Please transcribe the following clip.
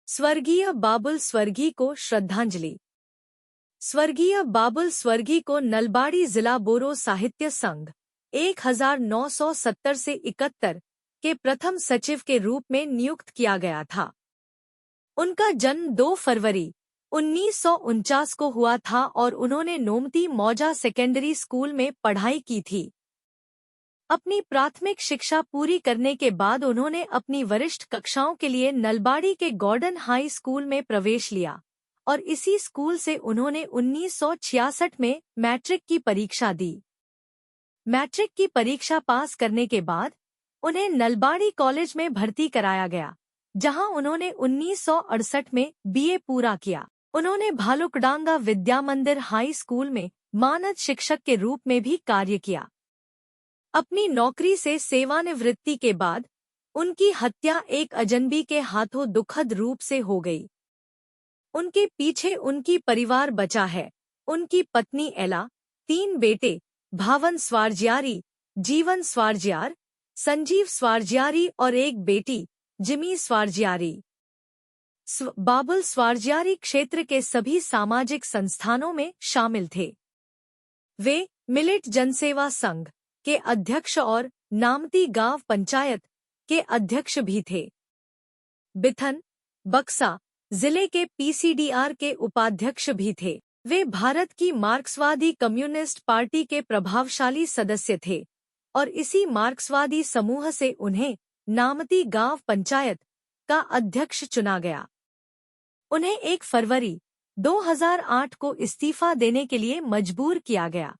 स्वर्गीय बाबुल स्वर्गी को श्रद्धांजलि। स्वर्गीय बाबुल स्वर्गी को नलबाड़ी जिला बोरो साहित्य संघ 1970 से 71 के प्रथम सचिव के रूप में नियुक्त किया गया था। उनका जन्म 2 फरवरी 1949 को हुआ था और उन्होंने नोमती मौजा सेकेंडरी स्कूल में पढ़ाई की थी। अपनी प्राथमिक शिक्षा पूरी करने के बाद उन्होंने अपनी वरिष्ठ कक्षाओं के लिए नलबाड़ी के गॉर्डन हाई स्कूल में प्रवेश लिया और इसी स्कूल से उन्होंने 1966 में मैट्रिक की परीक्षा दी। मैट्रिक की परीक्षा पास करने के बाद उन्हें नलबाड़ी कॉलेज में भर्ती कराया गया, जहां उन्होंने 1968 में बीए पूरा किया। उन्होंने भालुकडांगा विद्या मंदिर हाई स्कूल में मानद शिक्षक के रूप में भी कार्य किया। अपनी नौकरी से सेवानिवृत्ति के बाद उनकी हत्या एक अजनबी के हाथों दुखद रूप से हो गई। उनके पीछे उनकी परिवार बचा है। उनकी पत्नी एला, 3 बेटे भावन स्वारजियारी, जीवन स्वारजियार, संजीव स्वारजियारी और एक बेटी जिमी स्वारजियारी। बाबुल स्वारजियारी क्षेत्र के सभी सामाजिक संस्थानों में शामिल थे। वे मिलिट जनसेवा संघ के अध्यक्ष और नामती गांव पंचायत के अध्यक्ष भी थे। बिथन, बक्सा जिले के पीसीडीआर के उपाध्यक्ष भी थे। वे भारत की मार्क्सवादी कम्युनिस्ट पार्टी के प्रभावशाली सदस्य थे और इसी मार्क्सवादी समूह से उन्हें नामती गांव पंचायत का अध्यक्ष चुना गया। उन्हें 1 फरवरी 2008 को इस्तीफा देने के लिए मजबूर किया गया।